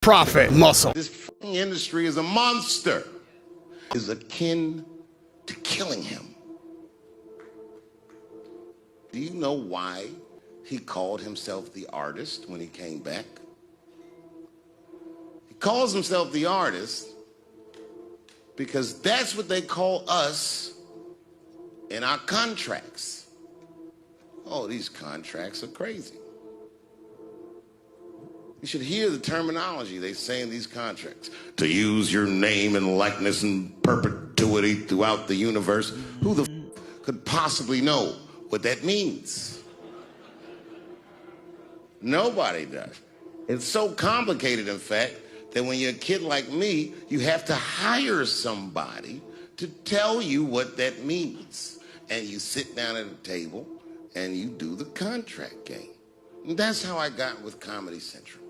profit, muscle. This industry is a monster. Is akin to killing him. Do you know why he called himself the artist when he came back? He calls himself the artist because that's what they call us in our contracts. Oh, these contracts are crazy. You should hear the terminology they say in these contracts. To use your name and likeness in perpetuity throughout the universe. Who the could possibly know what that means? Nobody does. It's so complicated, in fact, that when you're a kid like me, you have to hire somebody to tell you what that means. And you sit down at a table and you do the contract game. And that's how I got with Comedy Central.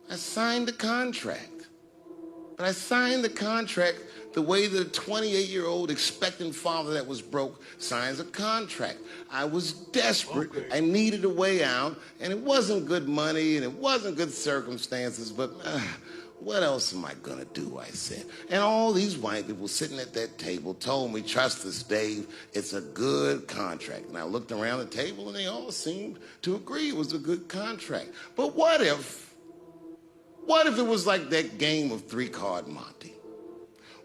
I signed the contract. But I signed the contract the way that a 28-year-old expectant father that was broke signs a contract. I was desperate. Okay. I needed a way out, and it wasn't good money, and it wasn't good circumstances, but what else am I gonna do, I said. And all these white people sitting at that table told me, trust us, Dave, it's a good contract. And I looked around the table, and they all seemed to agree it was a good contract. But what if it was like that game of three-card Monte?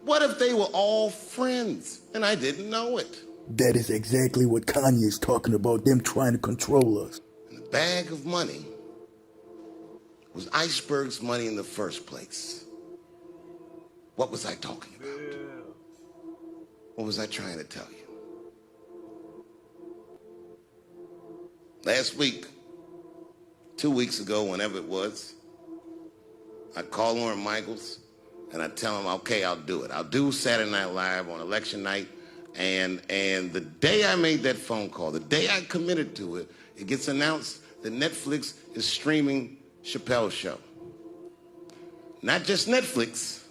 What if they were all friends and I didn't know it? That is exactly what Kanye's talking about, them trying to control us. And the bag of money was Iceberg's money in the first place. What was I talking about? What was I trying to tell you? Last week, 2 weeks ago, whenever it was, I call Lauren Michaels and I tell him, okay, I'll do it. I'll do Saturday Night Live on election night. And the day I made that phone call, the day I committed to it, it gets announced that Netflix is streaming Chappelle's show. Not just Netflix.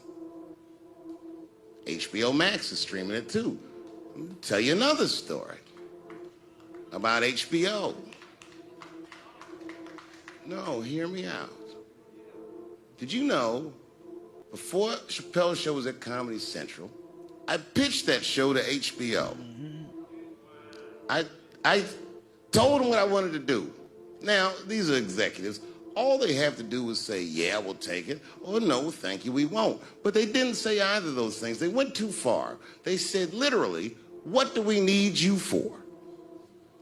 HBO Max is streaming it too. I'm gonna tell you another story about HBO. No, hear me out. Did you know, before Chappelle's show was at Comedy Central, I pitched that show to HBO. I told them what I wanted to do. Now, these are executives. All they have to do is say, yeah, we'll take it, or no, thank you, we won't. But they didn't say either of those things. They went too far. They said, literally, what do we need you for?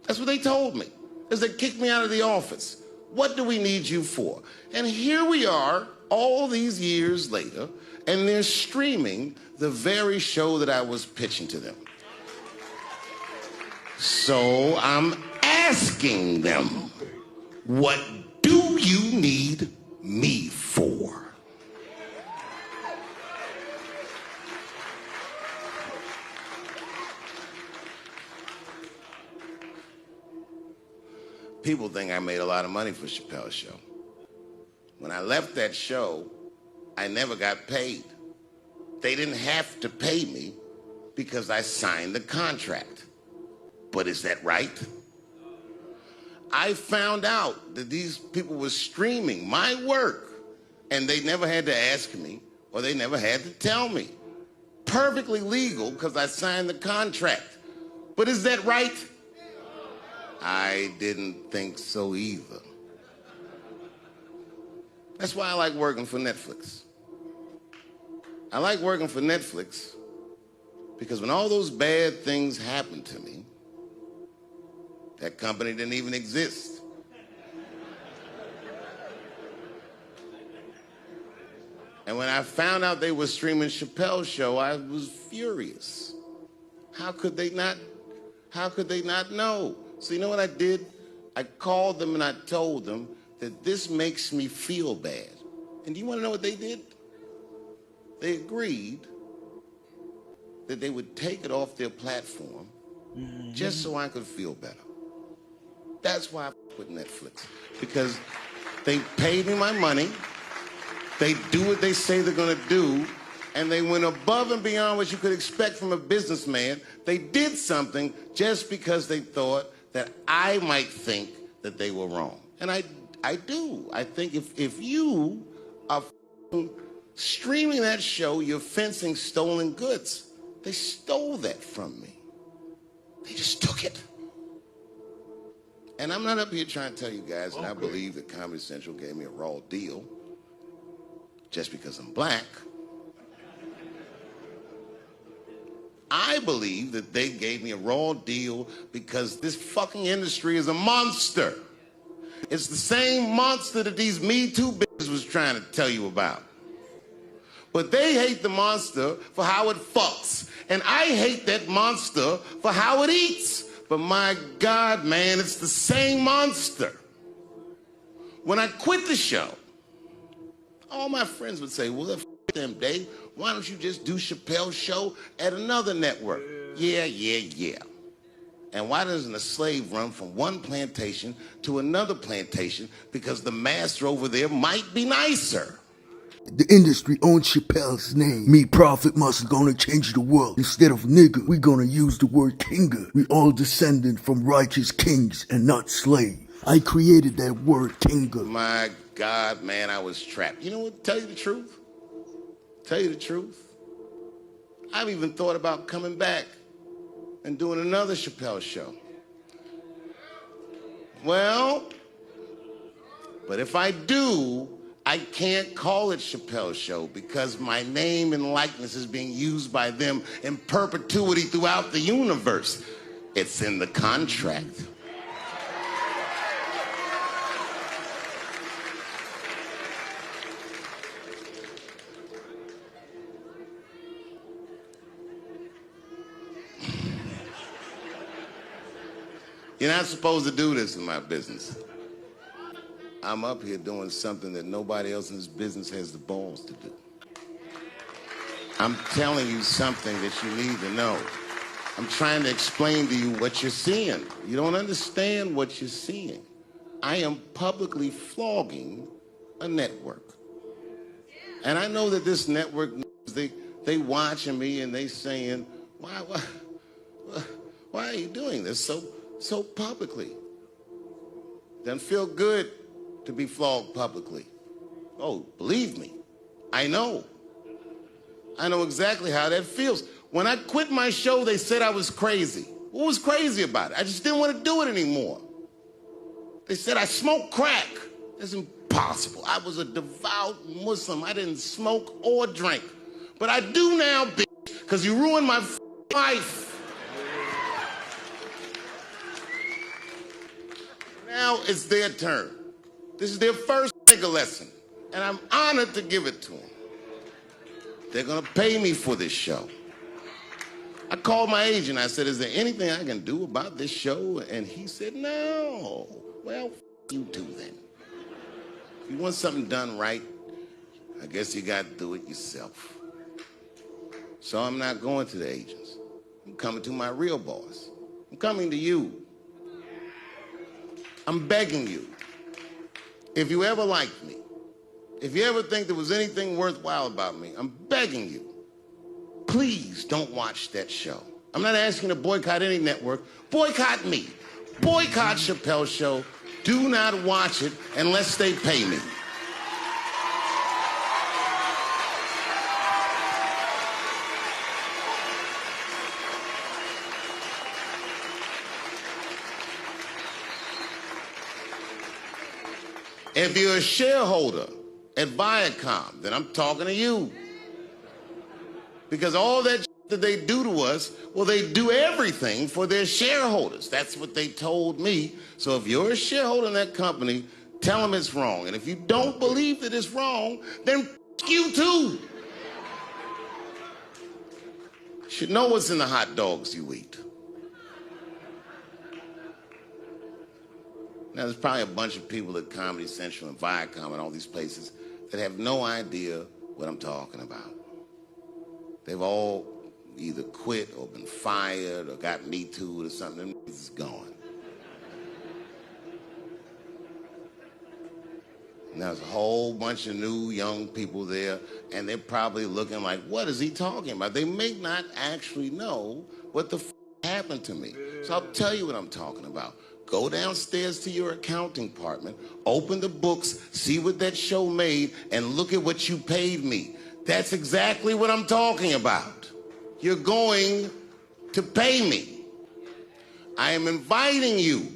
That's what they told me, as they kicked me out of the office. What do we need you for? And here we are, all these years later, and they're streaming the very show that I was pitching to them. So I'm asking them, what do you need me for? People think I made a lot of money for Chappelle's show. When I left that show, I never got paid. They didn't have to pay me because I signed the contract. But is that right? I found out that these people were streaming my work and they never had to ask me or they never had to tell me. Perfectly legal because I signed the contract. But is that right? I didn't think so either. That's why I like working for Netflix. I like working for Netflix because when all those bad things happened to me, that company didn't even exist. And when I found out they were streaming Chappelle's show, I was furious. How could they not know? So you know what I did? I called them and I told them that this makes me feel bad. And do you want to know what they did? They agreed that they would take it off their platform just so I could feel better. That's why I with Netflix. Because they paid me my money, they do what they say they're gonna do, and they went above and beyond what you could expect from a businessman. They did something just because they thought that I might think that they were wrong. And I do. I think if you are streaming that show, you're fencing stolen goods. They stole that from me. They just took it. And I'm not up here trying to tell you guys that I believe that Comedy Central gave me a raw deal just because I'm black. I believe that they gave me a raw deal because this fucking industry is a monster. It's the same monster that these Me Too bitches was trying to tell you about. But they hate the monster for how it fucks. And I hate that monster for how it eats. But my God, man, it's the same monster. When I quit the show, all my friends would say, well, f them, Dave. Why don't you just do Chappelle's show at another network? Yeah. And why doesn't a slave run from one plantation to another plantation? Because the master over there might be nicer. The industry owns Chappelle's name. Me, Prophet Muscle, gonna change the world. Instead of nigga, we gonna use the word kinga. We all descended from righteous kings and not slaves. I created that word kinga. My God, man, I was trapped. You know what? Tell you the truth. I've even thought about coming back and doing another Chappelle show. Well, but if I do, I can't call it Chappelle's show because my name and likeness is being used by them in perpetuity throughout the universe. It's in the contract. You're not supposed to do this in my business. I'm up here doing something that nobody else in this business has the balls to do. I'm telling you something that you need to know. I'm trying to explain to you what you're seeing. You don't understand what you're seeing. I am publicly flogging a network. And I know that this network, they watching me and they saying, why are you doing this so publicly? Doesn't feel good to be flogged publicly. Oh, believe me, I know. I know exactly how that feels. When I quit my show, they said I was crazy. What was crazy about it? I just didn't want to do it anymore. They said I smoked crack. That's impossible. I was a devout Muslim. I didn't smoke or drink. But I do now, bitch, because you ruined my life. Now it's their turn. This is their first nigga lesson, and I'm honored to give it to them. They're gonna pay me for this show. I called my agent. I said, is there anything I can do about this show? And he said, no. Well, you too then. If you want something done right, I guess you got to do it yourself. So I'm not going to the agents. I'm coming to my real boss. I'm coming to you. I'm begging you. If you ever liked me, if you ever think there was anything worthwhile about me, I'm begging you. Please don't watch that show. I'm not asking you to boycott any network. Boycott me. Boycott Chappelle's show. Do not watch it unless they pay me. If you're a shareholder at Viacom, then I'm talking to you. Because all that that they do to us, well, they do everything for their shareholders. That's what they told me. So if you're a shareholder in that company, tell them it's wrong. And if you don't believe that it's wrong, then f*** you too. You should know what's in the hot dogs you eat. Now, there's probably a bunch of people at Comedy Central and Viacom and all these places that have no idea what I'm talking about. They've all either quit or been fired or got Me Too'd or something. Them niggas is gone. And there's a whole bunch of new young people there, and they're probably looking like, what is he talking about? They may not actually know what the f happened to me. So I'll tell you what I'm talking about. Go downstairs to your accounting department, open the books, see what that show made, and look at what you paid me. That's exactly what I'm talking about. You're going to pay me. I am inviting you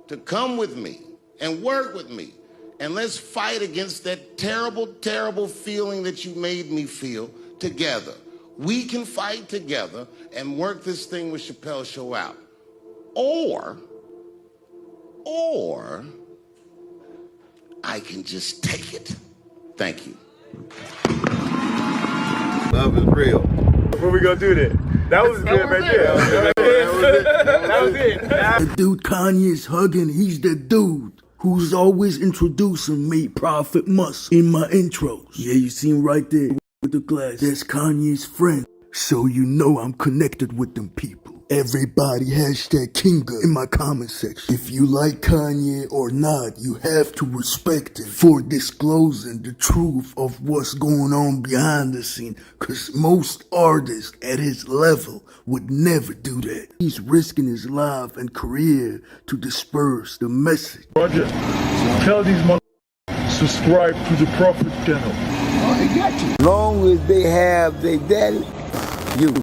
to come with me and work with me. And let's fight against that terrible, terrible feeling that you made me feel together. We can fight together and work this thing with Chappelle Show out. Or I can just take it. Thank you. Love is real. What we gonna do then? That was good right there. That was it. The dude Kanye's hugging, he's the dude who's always introducing me, Prophet Musk, in my intros. Yeah, you see him right there with the glass. That's Kanye's friend. So you know I'm connected with them people. Everybody hashtag Kinga in my comment section. If you like Kanye or not, you have to respect him for disclosing the truth of what's going on behind the scene. Cause most artists at his level would never do that. He's risking his life and career to disperse the message. Roger, tell these subscribe to the Prophet channel. Oh, they got you. Long as they have their daddy, you.